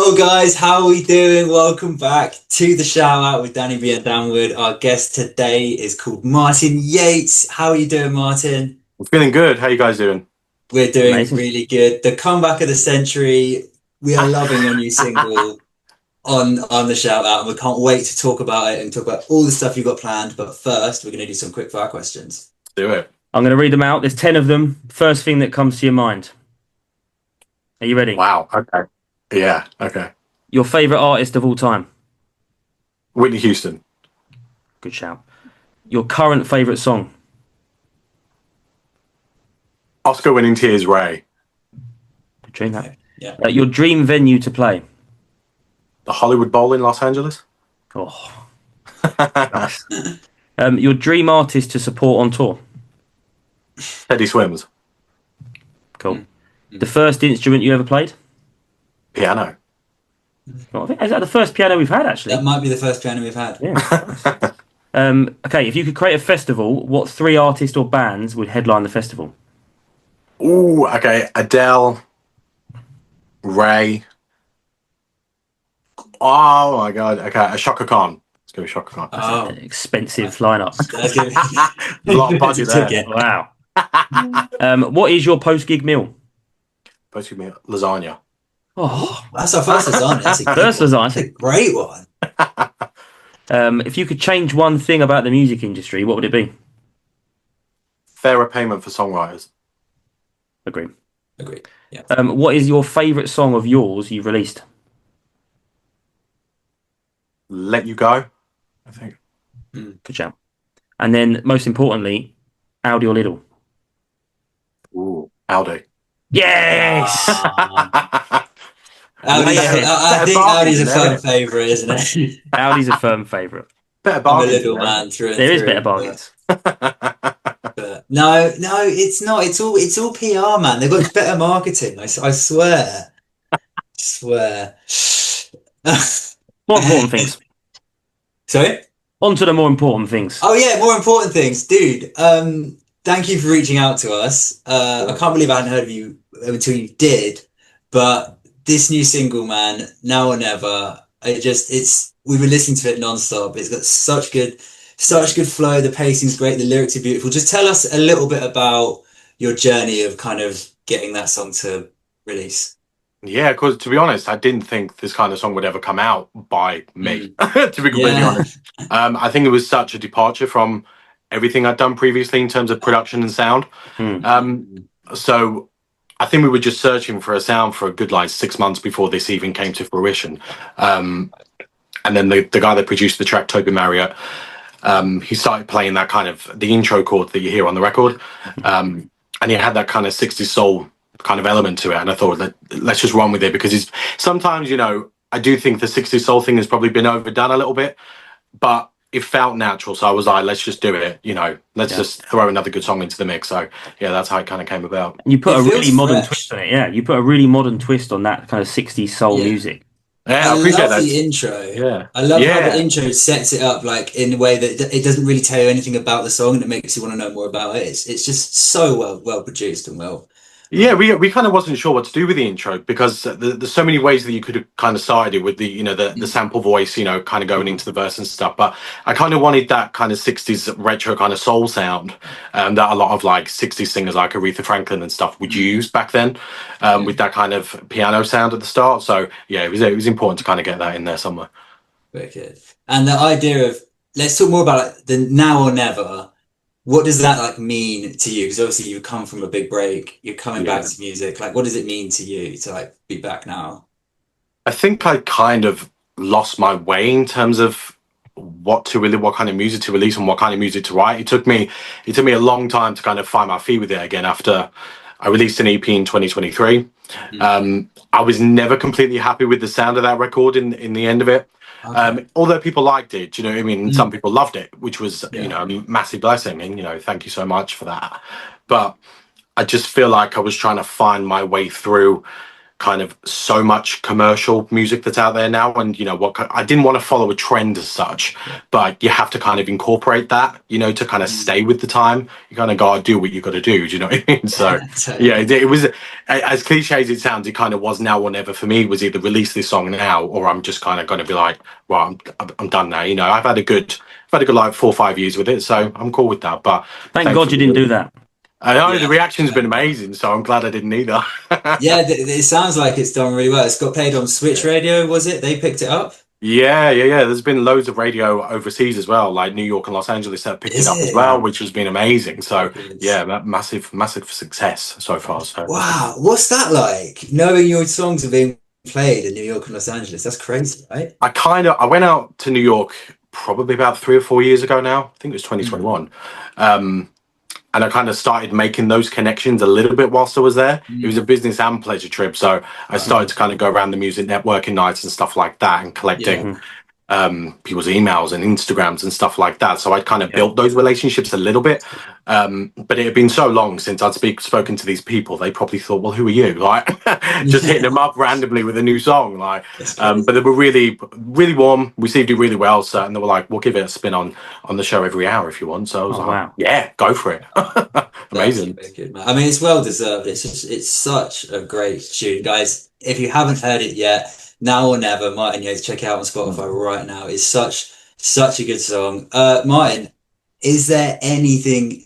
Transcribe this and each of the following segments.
Yo guys, how are we doing? Welcome back to the Shout Out with Danny B and Danwood. Our guest today is called Martin Yates. How are you doing, Martin? I'm feeling good. How you guys doing? We're doing Amazing. really good. The comeback of the century. We are loving your new single on the Shout Out, and we can't wait to talk about it and talk about all the stuff you've got planned. But first, we're going to do some quick fire questions. Do it. I'm going to read them out. There's 10 of them. First thing that comes to your mind. Are you ready? Wow. Okay. Yeah. Okay. Your favourite artist of all time? Whitney Houston. Good shout. Your current favourite song? Oscar-winning Tears, Ray. Good tune, that. Yeah. Your dream venue to play? The Hollywood Bowl in Los Angeles. Oh, nice. Your dream artist to support on tour? Teddy Swims. Cool. The first instrument you ever played? Piano. Well, I think, is that the first piano we've had, actually? That might be the first piano we've had. Yeah. Okay, if you could create a festival, what 3 artists or bands would headline the festival? Ooh. Okay. Adele. Ray. Oh my God. Okay. Shaka Khan. Let's go with Shaka Khan. Oh, Expensive lineup. that's gonna be A lot of budget there. Ticket. Wow. What is your post-gig meal? Supposed to be lasagna. Oh, That's our first lasagna. That's a good first one. lasagna. That's a great one. If you could change one thing about the music industry, what would it be? Fairer payment for songwriters. Agree. Agreed. Yeah. What is your favourite song of yours you've released? Let You Go. I think. Good shout. And then, most importantly, Audi or Lidl? Ooh. Audi. Yes! Audi, I think Audi's a firm favourite, isn't it? Audi's a firm favourite. Better I'm a bargain. little man through and There is through, better bargains. but no, it's not. It's all PR, man. They've got better marketing. I swear. Swear. More important things. Sorry? On to the more important things. Oh yeah, more important things, dude. Thank you for reaching out to us. I can't believe I hadn't heard of you until you did. But this new single, man, Now or Never. We've been listening to it nonstop. It's got such good flow. The pacing's great. The lyrics are beautiful. Just tell us a little bit about your journey of kind of getting that song to release. Yeah, because to be honest, I didn't think this kind of song would ever come out by me, to be completely honest. I think it was such a departure from everything I'd done previously in terms of production and sound. So I think we were just searching for a sound for a good 6 months before this even came to fruition. And then the guy that produced the track, Toby Marriott, he started playing that kind of the intro chord that you hear on the record. And he had that kind of 60s soul kind of element to it, and I thought let's just run with it, because sometimes I do think the 60s soul thing has probably been overdone a little bit, but it felt natural, so I was like, let's just do it, let's just throw another good song into the mix. So yeah, that's how it kind of came about. You put It a feels really modern fresh. twist on it. Yeah, you put a really modern twist on that kind of 60s soul Yeah. music. Yeah, I I appreciate love that. the intro. Yeah. I love how Yeah. the intro sets it up in a way that it doesn't really tell you anything about the song, and it makes you want to know more about it. It's just so well produced and well. Yeah, we kind of wasn't sure what to do with the intro, because there's so many ways that you could have kind of started it with the sample voice, kind of going into the verse and stuff. But I kind of wanted that kind of 60s retro kind of soul sound that a lot of 60s singers like Aretha Franklin and stuff would use back then, with that kind of piano sound at the start. So yeah, it was important to kind of get that in there somewhere. Wicked. And the idea of, let's talk more about the Now or Never. What does that mean to you? Because obviously you come from a big break, you're coming back to music. What does it mean to you to be back now? I think I kind of lost my way in terms of what kind of music to release and what kind of music to write. It took me a long time to kind of find my feet with it again after I released an EP in 2023. I was never completely happy with the sound of that record in the end of it. Okay. Although people liked it, you know what I mean? Some people loved it, which was, a massive blessing. And, thank you so much for that. But I just feel like I was trying to find my way through kind of so much commercial music that's out there now, and I didn't want to follow a trend as such, but you have to kind of incorporate that, to kind of stay with the time. You kind of gotta do what you got to do. Do you know what I mean? So yeah, Totally. it was, as cliche as it sounds, it kind of was now or never for me. It was either release this song now, or I'm just kind of going to be like, well, I'm done now. I've had a good like 4 or 5 years with it, so I'm cool with that. But Thank God you didn't thankfully, do that. I know the Yeah. reaction's been amazing, so I'm glad I didn't either. Yeah, it sounds like it's done really well. It's got played on Switch Radio, was it? They picked it up? Yeah. There's been loads of radio overseas as well, like New York and Los Angeles have picked it Is up as it? well, which has been amazing. So Good. yeah, that massive success so far. So Wow, what's that like? Knowing your songs are being played in New York and Los Angeles. That's crazy, right? I went out to New York probably about 3 or 4 years ago now. I think it was Mm. 2021. And I kind of started making those connections a little bit whilst I was there. It was a Mm. business and pleasure trip, so I Wow. started to kind of go around the music networking nights and stuff like that, and Yeah. collecting Mhm. people's emails and Instagrams and stuff like that. So I'd kind of Yeah. built those relationships a little bit. But it had been so long since I'd spoken to these people, they probably thought, well, who are you? Like, just hitting them up randomly with a new song. Like, That's but crazy. they were really, really warm, received it really well. So, and they were like, we'll give it a spin on the show every hour if you want. So I was Oh like, wow. yeah, go for it. That's Amazing. wicked, man. I mean, it's well deserved. It's such a great tune, guys. If you haven't heard it yet, now or never, Martin Yates, check it out on Spotify right now. It's such a good song. Martin, is there anything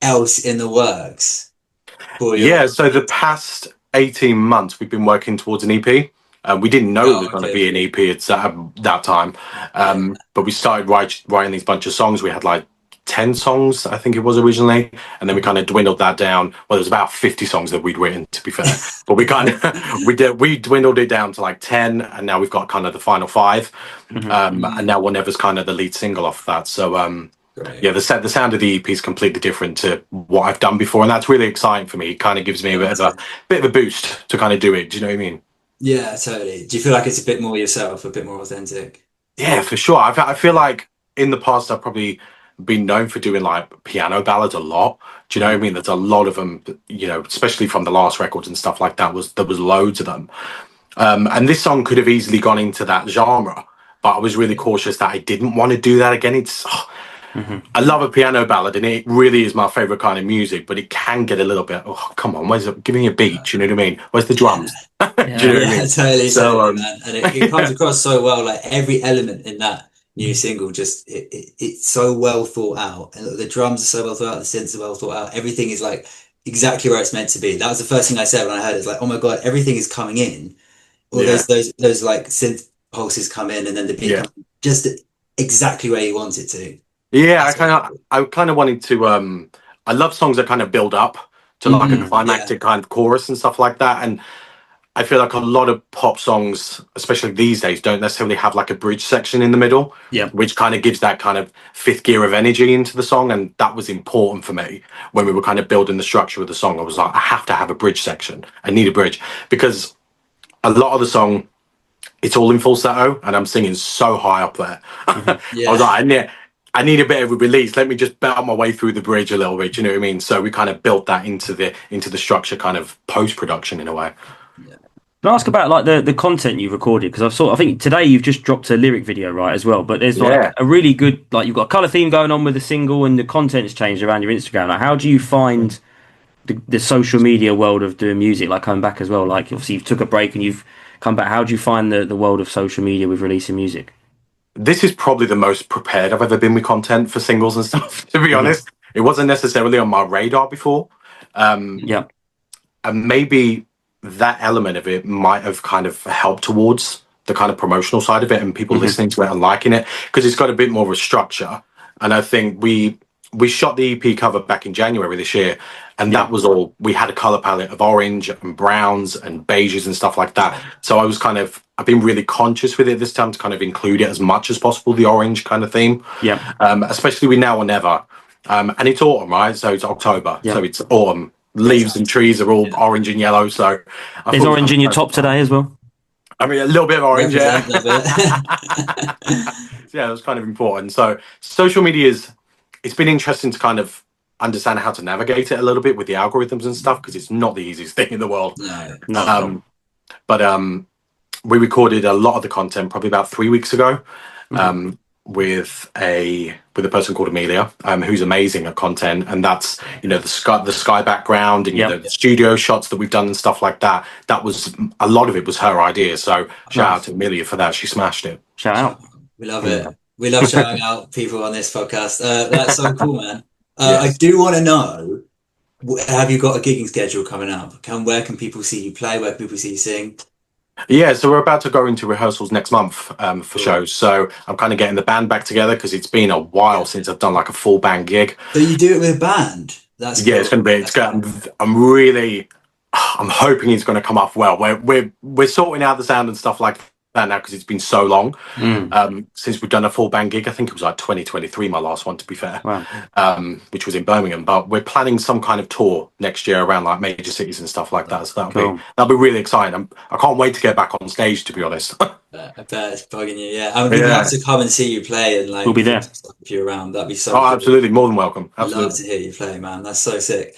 else in the works for your? Yeah, so the past 18 months, we've been working towards an EP. We didn't know it was Oh, going to okay. be an EP at that time. Yeah. But we started writing these bunch of songs. We had like 10 songs, I think it was originally. And then we kind of dwindled that down. Well, there was about 50 songs that we'd written, to be fair. But we kind of, we dwindled it down to like 10. And now we've got kind of the final five. Mhm. And now Whatever's kind of the lead single off that. So, Great. yeah, the sound of the EP is completely different to what I've done before, and that's really exciting for me. It kind of gives me a Yeah, bit of a boost to kind of do it. Do you know what I mean? yeah, totally. Do you feel like it's a bit more yourself, a bit more authentic? Yeah, for sure. I feel like in the past I've probably been known for doing like piano ballads a lot. Do you know what I Mhm. mean? There's a lot of them, especially from the last records and stuff like that. There was loads of them, and this song could have easily gone into that genre, but I was really cautious that I didn't want to do that again. Mhm. I love a piano ballad, and it really is my favorite kind of music. But it can get a little bit. Oh, come on, where's it? Give me a beat. Do you know what I mean? Where's the drums? Yeah. Do you know Yeah. what I Yeah, mean? So, totally, man. And it comes yeah, across so well. Like every element in that new single, just it's so well thought out. And the drums are so well thought out, the synths are well thought out. Everything is like exactly where it's meant to be. That was the first thing I said when I heard it. It's like, oh my God, everything is coming in. All yeah, those like synth pulses come in and then the beat yeah. comes just exactly where you want it to. Yeah, That's what I kind of wanted to. I love songs that kind of build up to like a yeah. climactic kind of chorus and stuff like that. And I feel like a lot of pop songs, especially these days, don't necessarily have like a bridge section in the middle, Yeah. which kind of gives that kind of fifth gear of energy into the song. And that was important for me when we were kind of building the structure of the song. I was like, I have to have a bridge section. I need a bridge because a lot of the song, it's all in falsetto, and I'm singing so high up there. I Mhm. was Yeah. like, I need a bit of a release. Let me just belt my way through the bridge a little bit. Do you know what I mean? So we kind of built that into the structure, kind of post production in a way. Yeah. Can I ask about like the content you've recorded? Because I think today you've just dropped a lyric video, right, as well. But there's like Yeah. a really good, like you've got a color theme going on with the single, and the content's changed around your Instagram. Like, how do you find the social media world of doing music, like coming back as well? Like, obviously you've took a break and you've come back. How do you find the world of social media with releasing music? This is probably the most prepared I've ever been with content for singles and stuff, to be Hmm. honest. It wasn't necessarily on my radar before. Um, Yeah. and maybe that element of it might have kind of helped towards the kind of promotional side of it and people Hmm. listening to it and liking it because it's got a bit more of a structure. And I think we shot the EP cover back in January this year, and Yeah. that was all. We had a color palette of orange and browns and beiges and stuff like that. So I've been really conscious with it this time to kind of include it as much as possible, the orange kind of theme, Yeah. especially with Now or Never. And it's autumn, right? So it's October, Yeah. so it's autumn. Leaves and trees are all orange and yellow. So I There's thought it orange kind in your of, top today as well. I mean, a little bit of orange, yeah. Represent a bit. Yeah, it was kind of important. So social media it's been interesting to kind of understand how to navigate it a little bit with the algorithms and stuff because it's not the easiest thing in the world. No, No, it's not. Um, But we recorded a lot of the content probably about 3 weeks ago. With a person called Amelia, who's amazing at content, and that's the sky background and the studio shots that we've done and stuff like that. That was a lot of it was her idea. So shout out to Amelia for that. She smashed it. Shout out. We love it. We love shouting out people on this podcast. That's so cool, man. I do want to know, have you got a gigging schedule coming up? Where can people see you play? Where can people see you sing? Yeah, so we're about to go into rehearsals next month for shows. So I'm kind of getting the band back together because it's been a while since I've done like a full band gig. So you do it with a band? That's cool. It's going to be. I'm hoping it's going to come off well. We're sorting out the sound and stuff like that now because it's been so long since we've done a full band gig. I think it was like 2023, my last one, to be fair. Wow. Which was in Birmingham. But we're planning some kind of tour next year around like major cities and stuff like that. So that'll be really exciting. I can't wait to get back on stage, to be honest. I bet it's bugging you. Yeah, we'd love to come and see you play and we'll be there if you're around. That'd be so. Oh, cool. Absolutely, more than welcome. Absolutely. I'd love to hear you play, man. That's so sick.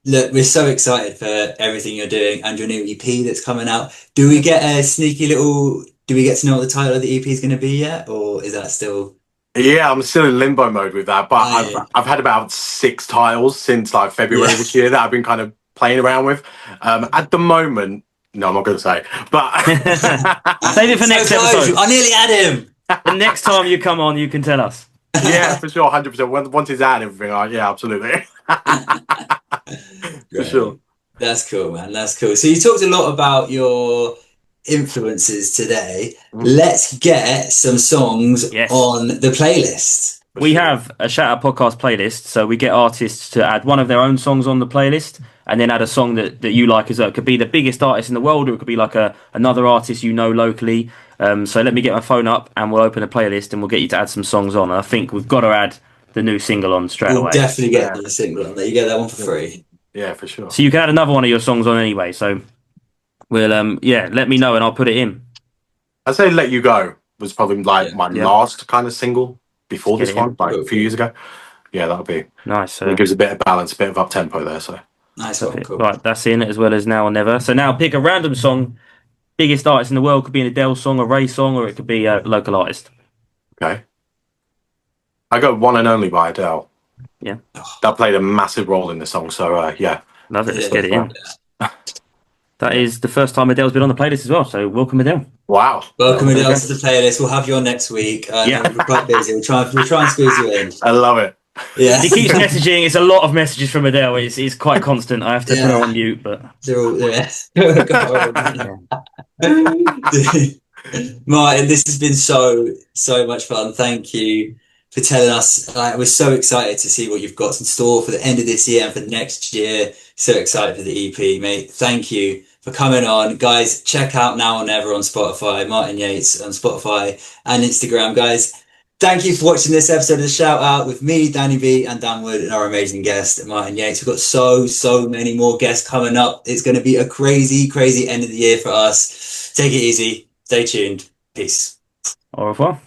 Look, we're so excited for everything you're doing and your new EP that's coming out. Do we get a sneaky little? Do we get to know what the title of the EP is going to be yet, or is that still? Yeah, I'm still in limbo mode with that, but I've had about 6 titles since like February this year that I've been kind of playing around with. At the moment, no, I'm not going to say, but save it for next episode. I nearly had him. The next time you come on, you can tell us. Yeah, for sure, 100%. Once it's out and everything, yeah, absolutely. For sure. That's cool, man. That's cool. So you talked a lot about your influences today. Let's get some songs on the playlist. We have a Shout Out Podcast playlist, so we get artists to add one of their own songs on the playlist and then add a song that you like as well. It could be the biggest artist in the world, or it could be like another artist locally. So let me get my phone up and we'll open a playlist and we'll get you to add some songs on. And I think we've got to add the new single on straight away. We'll definitely get the single on there. You get that one for free. Yeah, for sure. So you can add another one of your songs on anyway. So we'll let me know and I'll put it in. I'd say Let You Go was probably like my last kind of single before this one, like a few years ago. Yeah, that'll be nice. It gives a bit of balance, a bit of up tempo there. So nice one, cool. Right, that's in as well as Now or Never. So now pick a random song. Biggest artist in the world, could be an Adele song, a Ray song, or it could be a local artist. Okay. I got One and Only by Adele. Yeah. That played a massive role in the song, so yeah. Love it, let's get it in. That is the first time Adele's been on the playlist as well, so welcome Adele. Wow. Welcome Adele to the playlist. We'll have you on next week. We're quite busy. We'll try and squeeze you in. I love it. Yeah. He keeps messaging. It's a lot of messages from Adele. It's quite constant. I have to put her on mute, but they're all Martin, this has been so much fun. Thank you for telling us. We're so excited to see what you've got in store for the end of this year and for next year. So excited for the EP, mate. Thank you for coming on. Guys, check out Now or Never on Spotify, Martin Yates on Spotify and Instagram, guys. Thank you for watching this episode of the Shout Out with me, Danny B, and Dan Wood, and our amazing guest, Martin Yates. We've got so many more guests coming up. It's going to be a crazy end of the year for us. Take it easy. Stay tuned. Peace. Au revoir.